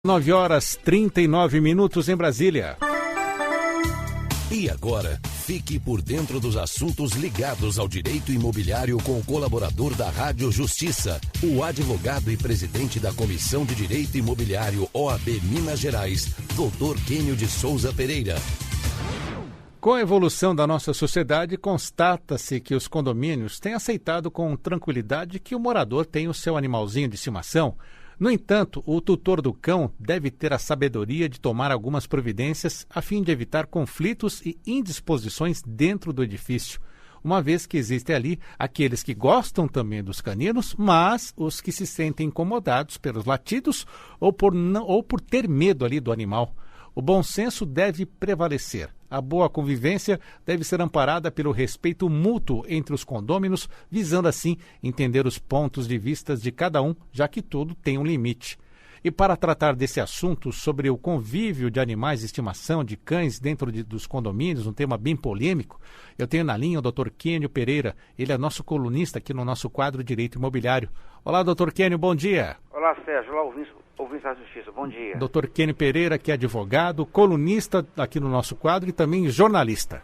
9h39 em Brasília. E agora, fique por dentro dos assuntos ligados ao direito imobiliário com o colaborador da Rádio Justiça, o advogado e presidente da Comissão de Direito Imobiliário OAB Minas Gerais, Dr. Quênio de Souza Pereira. Com a evolução da nossa sociedade, constata-se que os condomínios têm aceitado com tranquilidade que o morador tem o seu animalzinho de estimação. No entanto, o tutor do cão deve ter a sabedoria de tomar algumas providências a fim de evitar conflitos e indisposições dentro do edifício, uma vez que existem ali aqueles que gostam também dos caninos, mas os que se sentem incomodados pelos latidos ou por ter medo ali do animal. O bom senso deve prevalecer. A boa convivência deve ser amparada pelo respeito mútuo entre os condôminos, visando assim entender os pontos de vista de cada um, já que tudo tem um limite. E para tratar desse assunto sobre o convívio de animais de estimação, de cães dentro dos condomínios, um tema bem polêmico, eu tenho na linha o Dr. Quênio Pereira. Ele é nosso colunista aqui no nosso quadro Direito Imobiliário. Olá, Dr. Quênio, bom dia. Olá, Sérgio. Olá, ouvintes da Justiça. Bom dia. Dr. Quênio Pereira, que é advogado, colunista aqui no nosso quadro e também jornalista.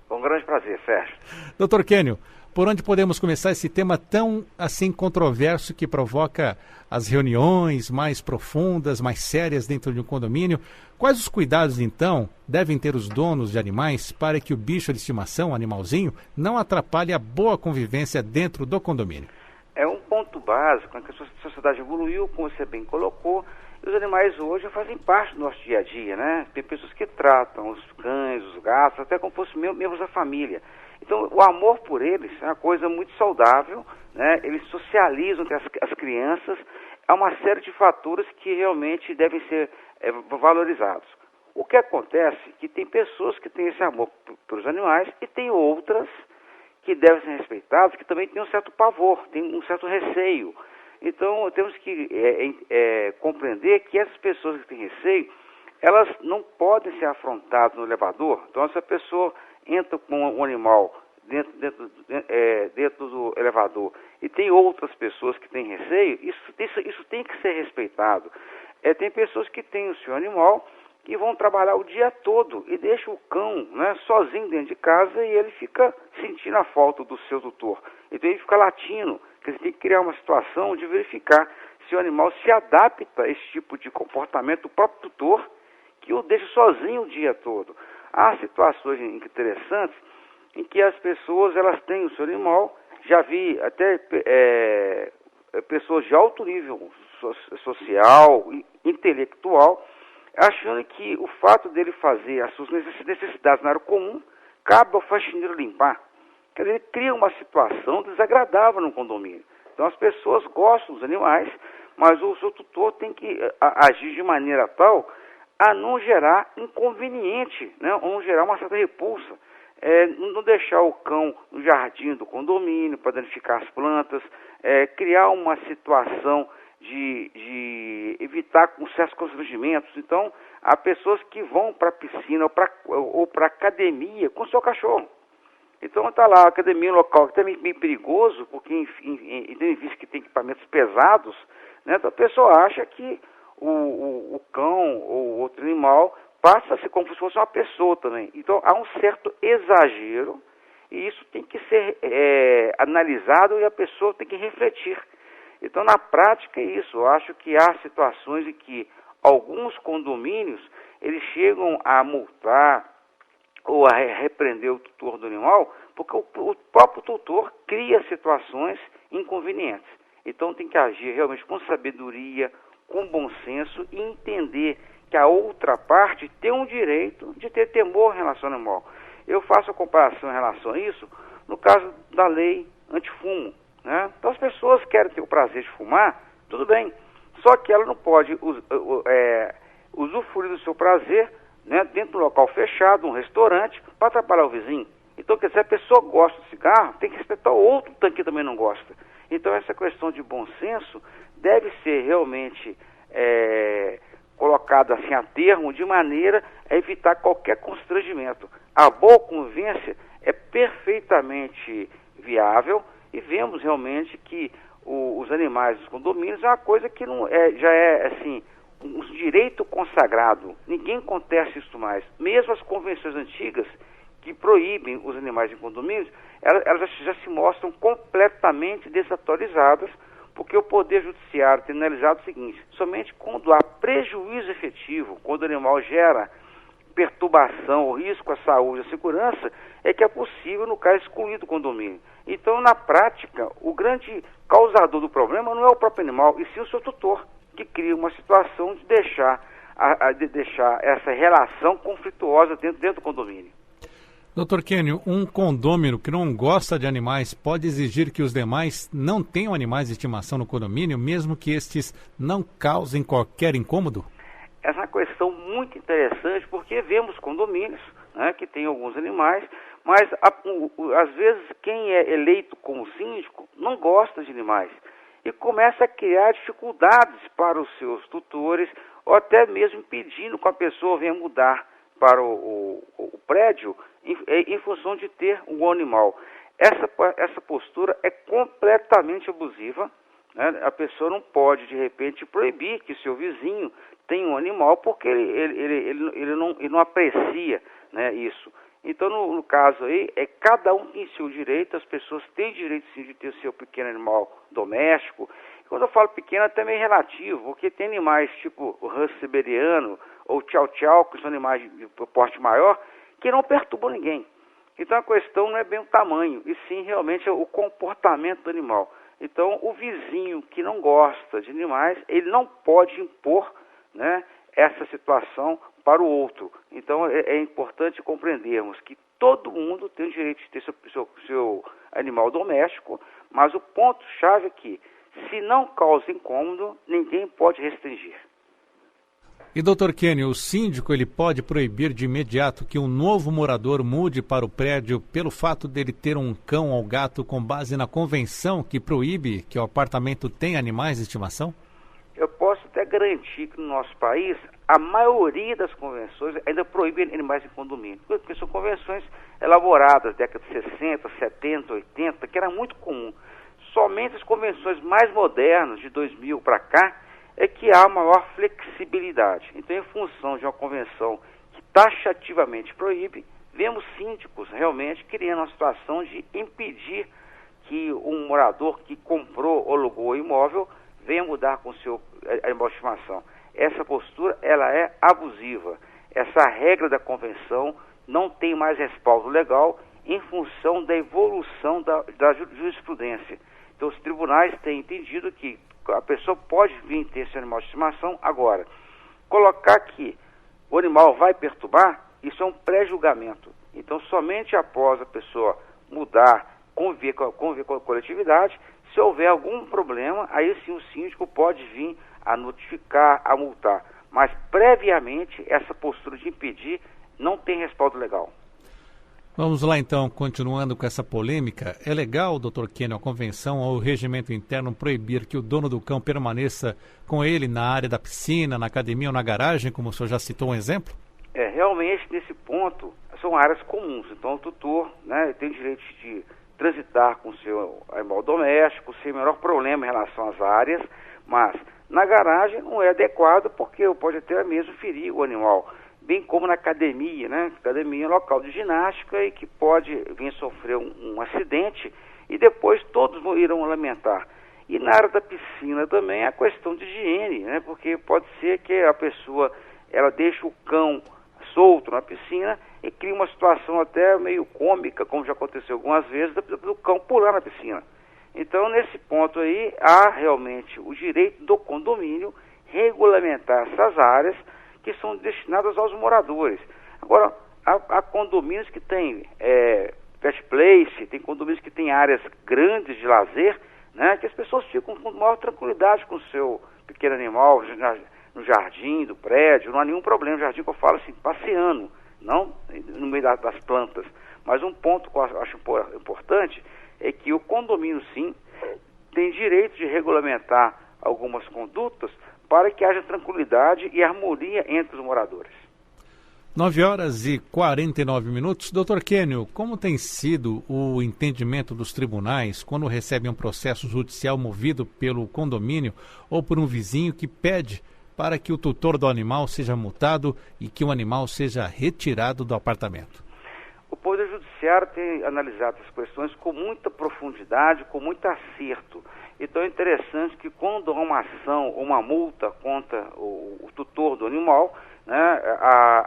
Com grande prazer, Sérgio. Dr. Quênio, por onde podemos começar esse tema tão assim controverso que provoca as reuniões mais profundas, mais sérias dentro de um condomínio? Quais os cuidados, então, devem ter os donos de animais para que o bicho de estimação, o animalzinho, não atrapalhe a boa convivência dentro do condomínio? É um ponto básico, que a sociedade evoluiu, como você bem colocou, e os animais hoje fazem parte do nosso dia a dia, né? Tem pessoas que tratam os cães, os gatos, até como fossem membros da família. Então, o amor por eles é uma coisa muito saudável, né? Eles socializam com as crianças. Há uma série de fatores que realmente devem ser valorizados. O que acontece é que tem pessoas que têm esse amor pelos animais e tem outras que devem ser respeitadas, que também têm um certo pavor, têm um certo receio. Então, temos que compreender que essas pessoas que têm receio, elas não podem ser afrontadas no elevador. Então, se a pessoa entra com um animal dentro do elevador e tem outras pessoas que têm receio, isso tem que ser respeitado. Tem pessoas que têm o seu animal e vão trabalhar o dia todo e deixam o cão, né, sozinho dentro de casa e ele fica sentindo a falta do seu tutor. Então ele fica latindo. Quer dizer, tem que criar uma situação de verificar se o animal se adapta a esse tipo de comportamento do próprio tutor, que o deixa sozinho o dia todo. Há situações interessantes em que as pessoas elas têm o seu animal, já vi até pessoas de alto nível social, intelectual, achando que o fato dele fazer as suas necessidades na área comum, cabe ao faxineiro limpar. Quer dizer, ele cria uma situação desagradável no condomínio. Então as pessoas gostam dos animais, mas o seu tutor tem que agir de maneira tal a não gerar inconveniente, né? Ou não gerar uma certa repulsa. Não deixar o cão no jardim do condomínio para danificar as plantas, criar uma situação de evitar certos constrangimentos. Então, há pessoas que vão para a piscina ou para a academia com o seu cachorro. Então, está lá, a academia local, que é meio perigoso, porque tendo em vista que tem equipamentos pesados, né, então a pessoa acha que o cão ou outro animal passa a ser como se fosse uma pessoa também. Então, há um certo exagero e isso tem que ser analisado e a pessoa tem que refletir. Então, na prática é isso. Eu acho que há situações em que alguns condomínios, eles chegam a multar ou a repreender o tutor do animal, porque o próprio tutor cria situações inconvenientes. Então, tem que agir realmente com sabedoria, com bom senso e entender que a outra parte tem um direito de ter temor em relação ao animal. Eu faço a comparação em relação a isso no caso da lei antifumo, né? Então as pessoas querem ter o prazer de fumar, tudo bem, só que ela não pode usufruir do seu prazer, né, dentro de um local fechado, um restaurante, para atrapalhar o vizinho. Então, quer dizer, a pessoa gosta de cigarro, tem que respeitar o outro que também não gosta. Então, essa questão de bom senso deve ser realmente colocada assim a termo, de maneira a evitar qualquer constrangimento. A boa convivência é perfeitamente viável e vemos realmente que os animais dos condomínios é uma coisa que não já é assim um direito consagrado. Ninguém contesta isso mais. Mesmo as convenções antigas que proíbem os animais em condomínios, elas já se mostram completamente desatualizadas, porque o Poder Judiciário tem analisado o seguinte: somente quando há prejuízo efetivo, quando o animal gera perturbação ou risco à saúde e à segurança, é que é possível, no caso, excluir do condomínio. Então, na prática, o grande causador do problema não é o próprio animal, e sim o seu tutor, que cria uma situação de deixar essa relação conflituosa dentro do condomínio. Doutor Quênio, um condômino que não gosta de animais pode exigir que os demais não tenham animais de estimação no condomínio, mesmo que estes não causem qualquer incômodo? Essa é uma questão muito interessante, porque vemos condomínios, né, que tem alguns animais, mas às vezes quem é eleito como síndico não gosta de animais e começa a criar dificuldades para os seus tutores, ou até mesmo impedindo que a pessoa venha mudar para o prédio em função de ter um animal. Essa postura é completamente abusiva, né? A pessoa não pode, de repente, proibir que seu vizinho tenha um animal, porque ele não aprecia, né, isso. Então, no caso aí, cada um tem seu direito, as pessoas têm direito sim de ter seu pequeno animal doméstico. E quando eu falo pequeno, é também relativo, porque tem animais tipo o husky siberiano ou tchau-tchau, que são animais de porte maior, que não perturbam ninguém. Então a questão não é bem o tamanho, e sim realmente o comportamento do animal. Então o vizinho que não gosta de animais, ele não pode impor, né, essa situação para o outro. Então é importante compreendermos que todo mundo tem o direito de ter seu animal doméstico, mas o ponto-chave é que, se não causa incômodo, ninguém pode restringir. E, doutor Quênio, o síndico ele pode proibir de imediato que um novo morador mude para o prédio pelo fato dele ter um cão ou gato com base na convenção que proíbe que o apartamento tenha animais de estimação? Eu posso até garantir que no nosso país a maioria das convenções ainda proíbe animais em condomínio, porque são convenções elaboradas na década de 60, 70, 80, que era muito comum. Somente as convenções mais modernas, de 2000 para cá, é que há maior flexibilidade. Então, em função de uma convenção que taxativamente proíbe, vemos síndicos realmente criando uma situação de impedir que um morador que comprou ou alugou o imóvel venha mudar com o seu animal de estimação. Essa postura, ela é abusiva. Essa regra da convenção não tem mais respaldo legal em função da evolução da jurisprudência. Então, os tribunais têm entendido que a pessoa pode vir ter seu animal de estimação. Agora, colocar que o animal vai perturbar, isso é um pré-julgamento. Então, somente após a pessoa mudar, conviver com a coletividade, se houver algum problema, aí sim o síndico pode vir a notificar, a multar. Mas, previamente, essa postura de impedir não tem respaldo legal. Vamos lá, então, continuando com essa polêmica. É legal, doutor Quênio, a convenção ou o regimento interno proibir que o dono do cão permaneça com ele na área da piscina, na academia ou na garagem, como o senhor já citou um exemplo? Realmente, nesse ponto, são áreas comuns. Então, o tutor, né, tem o direito de transitar com o seu animal doméstico, sem o menor problema em relação às áreas, mas na garagem não é adequado, porque pode até mesmo ferir o animal. Bem como na academia, né? Academia é um local de ginástica e que pode vir sofrer um acidente e depois todos irão lamentar. E na área da piscina também é a questão de higiene, né? Porque pode ser que a pessoa ela deixe o cão solto na piscina e cria uma situação até meio cômica, como já aconteceu algumas vezes, do cão pular na piscina. Então, nesse ponto aí, há realmente o direito do condomínio regulamentar essas áreas que são destinadas aos moradores. Agora, há condomínios que têm pet place, tem condomínios que têm áreas grandes de lazer, né, que as pessoas ficam com maior tranquilidade com o seu pequeno animal no jardim do prédio, não há nenhum problema. Jardim que eu falo assim, passeando, não no meio das plantas. Mas um ponto que eu acho importante é que o condomínio, sim, tem direito de regulamentar algumas condutas para que haja tranquilidade e harmonia entre os moradores. 9h49. Doutor Quênio, como tem sido o entendimento dos tribunais quando recebem um processo judicial movido pelo condomínio ou por um vizinho que pede para que o tutor do animal seja multado e que o animal seja retirado do apartamento? O Poder Judiciário tem analisado as questões com muita profundidade, com muito acerto. Então é interessante que quando há uma ação ou uma multa contra o tutor do animal, né,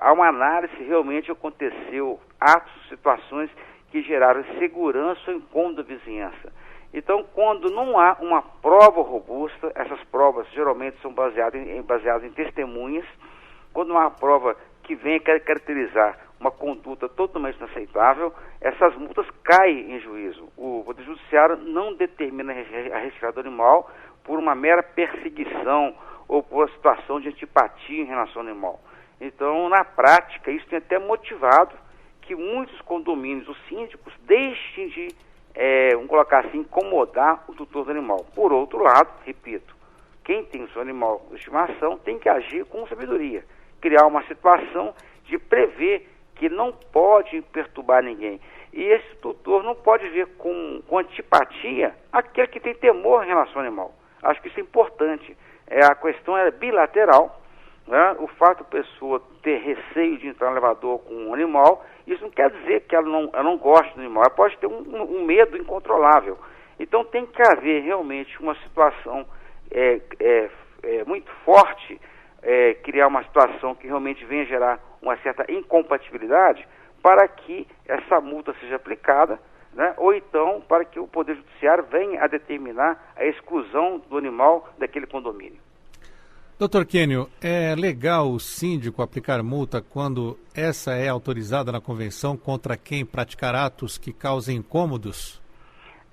há uma análise se realmente aconteceu atos, situações que geraram insegurança ou incômodo da vizinhança. Então, quando não há uma prova robusta, essas provas geralmente são baseadas em testemunhas, quando não há prova que venha caracterizar uma conduta totalmente inaceitável, essas multas caem em juízo. O Poder Judiciário não determina a retirada do animal por uma mera perseguição ou por uma situação de antipatia em relação ao animal. Então, na prática, isso tem até motivado que muitos condomínios, os síndicos, deixem de, vamos colocar assim, incomodar o tutor do animal. Por outro lado, repito, quem tem o seu animal de estimação tem que agir com sabedoria, criar uma situação de prever que não pode perturbar ninguém. E esse tutor não pode ver com antipatia aquele que tem temor em relação ao animal. Acho que isso é importante. A questão é bilateral, né? O fato da pessoa ter receio de entrar no elevador com um animal, isso não quer dizer que ela não gosta do animal. Ela pode ter um medo incontrolável. Então tem que haver realmente uma situação muito forte, criar uma situação que realmente venha gerar uma certa incompatibilidade para que essa multa seja aplicada, né? Ou então para que o Poder Judiciário venha a determinar a exclusão do animal daquele condomínio. Doutor Quênio, é legal o síndico aplicar multa quando essa é autorizada na convenção contra quem praticar atos que causem incômodos?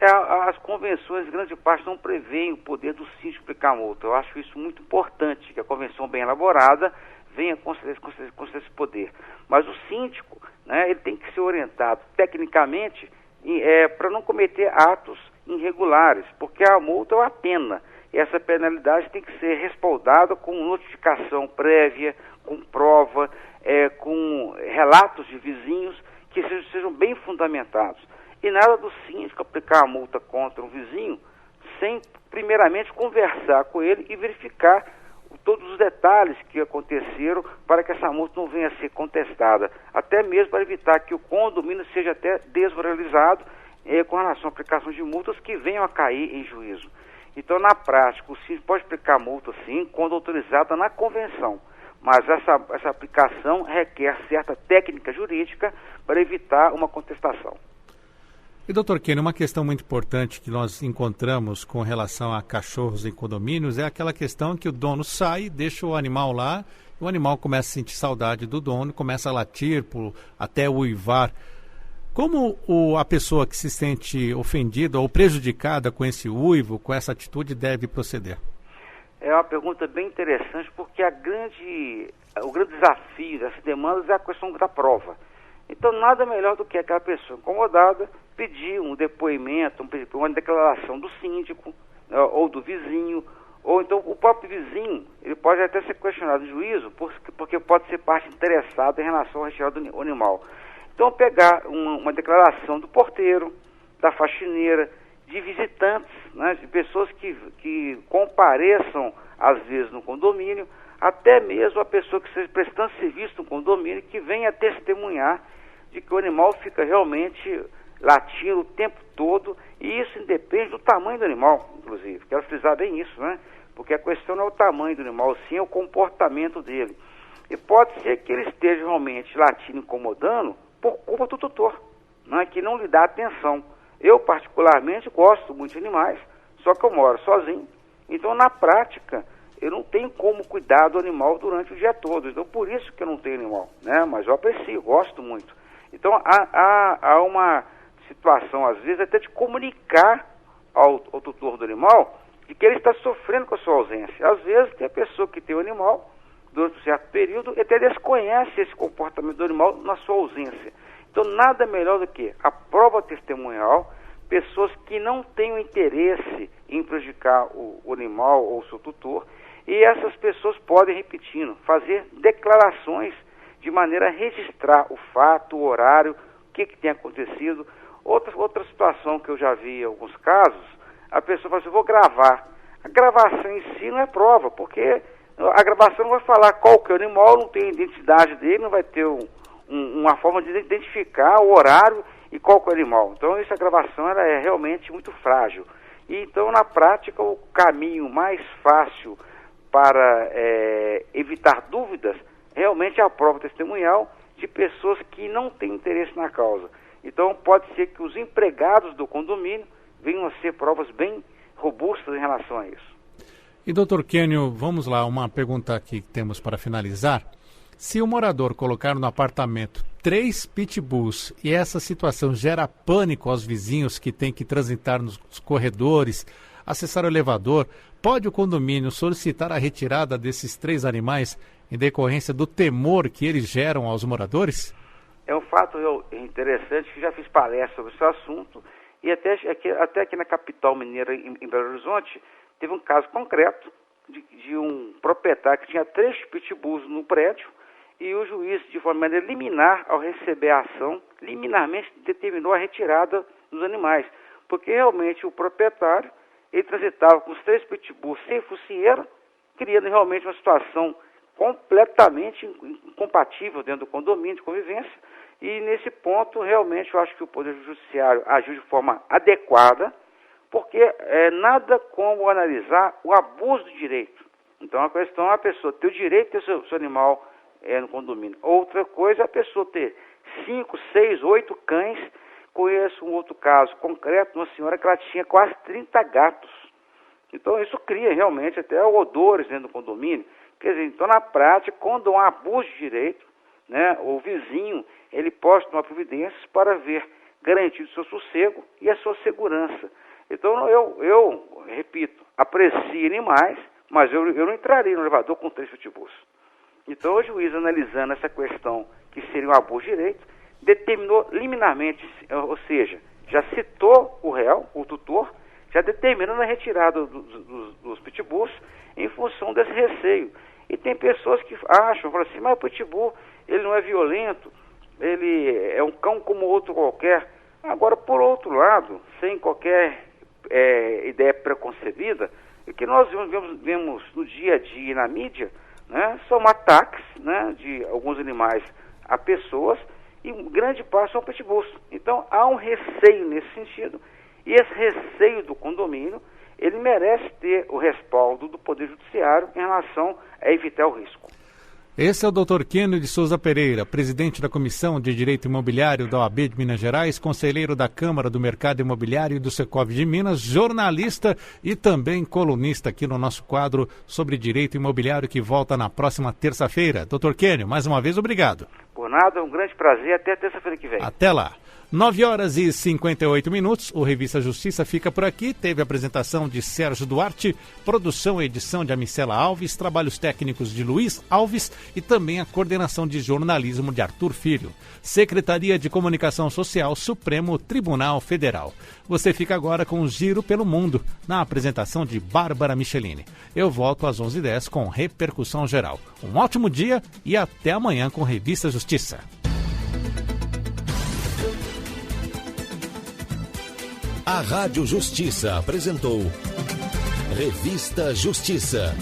As convenções, grande parte, não prevêem o poder do síndico aplicar multa. Eu acho isso muito importante, que a convenção bem elaborada venha conceder esse poder. Mas o síndico, né, ele tem que ser orientado tecnicamente para não cometer atos irregulares, porque a multa é uma pena. E essa penalidade tem que ser respaldada com notificação prévia, com prova, com relatos de vizinhos que sejam bem fundamentados. E nada do síndico aplicar a multa contra um vizinho sem, primeiramente, conversar com ele e verificar todos os detalhes que aconteceram para que essa multa não venha a ser contestada. Até mesmo para evitar que o condomínio seja até desmoralizado com relação à aplicação de multas que venham a cair em juízo. Então, na prática, o síndico pode aplicar multa, sim, quando autorizada na convenção. Mas essa aplicação requer certa técnica jurídica para evitar uma contestação. E, doutor Quênio, uma questão muito importante que nós encontramos com relação a cachorros em condomínios é aquela questão que o dono sai, deixa o animal lá, e o animal começa a sentir saudade do dono, começa a latir, até uivar. Como a pessoa que se sente ofendida ou prejudicada com esse uivo, com essa atitude, deve proceder? É uma pergunta bem interessante, porque o grande desafio dessas demandas é a questão da prova. Então, nada melhor do que aquela pessoa incomodada pedir um depoimento, uma declaração do síndico, ou do vizinho, ou então o próprio vizinho, ele pode até ser questionado em juízo, porque pode ser parte interessada em relação à retirada do animal. Então, pegar uma declaração do porteiro, da faxineira, de visitantes, né, de pessoas que compareçam, às vezes, no condomínio, até mesmo a pessoa que esteja prestando serviço no condomínio, que venha testemunhar de que o animal fica realmente latindo o tempo todo, e isso independe do tamanho do animal, inclusive. Quero frisar bem isso, né? Porque a questão não é o tamanho do animal, sim é o comportamento dele. E pode ser que ele esteja realmente latindo, incomodando, por culpa do tutor, né, que não lhe dá atenção. Eu, particularmente, gosto muito de animais, só que eu moro sozinho. Então, na prática, eu não tenho como cuidar do animal durante o dia todo. Então, por isso que eu não tenho animal, né? Mas eu aprecio, gosto muito. Então, há uma situação, às vezes, até de comunicar ao tutor do animal de que ele está sofrendo com a sua ausência. Às vezes, tem a pessoa que tem o animal durante um certo período e até desconhece esse comportamento do animal na sua ausência. Então, nada melhor do que a prova testemunhal, pessoas que não tenham interesse em prejudicar o animal ou o seu tutor, e essas pessoas podem, repetindo, fazer declarações de maneira a registrar o fato, o horário, o que tem acontecido. Outra situação que eu já vi em alguns casos, a pessoa fala assim, vou gravar. A gravação em si não é prova, porque A gravação não vai falar qual que é o animal, não tem a identidade dele, não vai ter uma forma de identificar o horário e qual que é o animal. Então, essa gravação ela é realmente muito frágil. E, então, na prática, o caminho mais fácil para evitar dúvidas realmente é a prova testemunhal de pessoas que não têm interesse na causa. Então, pode ser que os empregados do condomínio venham a ser provas bem robustas em relação a isso. E, doutor Quênio, vamos lá, uma pergunta aqui que temos para finalizar. Se o morador colocar no apartamento 3 pitbulls e essa situação gera pânico aos vizinhos que têm que transitar nos corredores, acessar o elevador, pode o condomínio solicitar a retirada desses 3 animais em decorrência do temor que eles geram aos moradores? É um fato interessante que já fiz palestra sobre esse assunto e até aqui na capital mineira, em Belo Horizonte, teve um caso concreto de um proprietário que tinha 3 pitbulls no prédio e o juiz, de forma liminar, ao receber a ação, liminarmente determinou a retirada dos animais, porque realmente o proprietário, ele transitava com os 3 pitbulls sem focinheira, criando realmente uma situação completamente incompatível dentro do condomínio de convivência, e nesse ponto, realmente, eu acho que o Poder Judiciário agiu de forma adequada, porque nada como analisar o abuso do direito. Então, a questão é a pessoa ter o direito de ter seu animal no condomínio. Outra coisa é a pessoa ter 5, 6, 8 cães. Conheço um outro caso concreto, uma senhora que ela tinha quase 30 gatos. Então, isso cria realmente até odores dentro do condomínio. Quer dizer, então, na prática, quando há um abuso de direito, né, o vizinho, ele pode tomar providências para ver garantido o seu sossego e a sua segurança. Então, eu repito, aprecio animais, mas eu não entraria no elevador com 3 pitbulls. Então, o juiz, analisando essa questão, que seria um abuso de direito, determinou liminarmente, ou seja, já citou o réu, o tutor, já determinando a retirada dos pitbulls em função desse receio. E tem pessoas que acham, falam assim, mas o pitbull, ele não é violento, ele é um cão como outro qualquer. Agora, por outro lado, sem qualquer ideia preconcebida, o que nós vemos no dia a dia na mídia, né, são ataques, né, de alguns animais a pessoas, e grande parte são pitbulls. Então, há um receio nesse sentido, e esse receio do condomínio, ele merece ter o respaldo do Poder Judiciário em relação a evitar o risco. Esse é o Dr. Quênio de Souza Pereira, presidente da Comissão de Direito Imobiliário da OAB de Minas Gerais, conselheiro da Câmara do Mercado Imobiliário e do Secov de Minas, jornalista e também colunista aqui no nosso quadro sobre direito imobiliário que volta na próxima terça-feira. Dr. Quênio, mais uma vez, obrigado. Por nada, é um grande prazer. Até terça-feira que vem. Até lá. 9h58, o Revista Justiça fica por aqui. Teve a apresentação de Sérgio Duarte, produção e edição de Amicela Alves, trabalhos técnicos de Luiz Alves e também a coordenação de jornalismo de Arthur Filho. Secretaria de Comunicação Social, Supremo Tribunal Federal. Você fica agora com o Giro pelo Mundo, na apresentação de Bárbara Michelini. Eu volto às 11h10 com Repercussão Geral. Um ótimo dia e até amanhã com Revista Justiça. A Rádio Justiça apresentou Revista Justiça.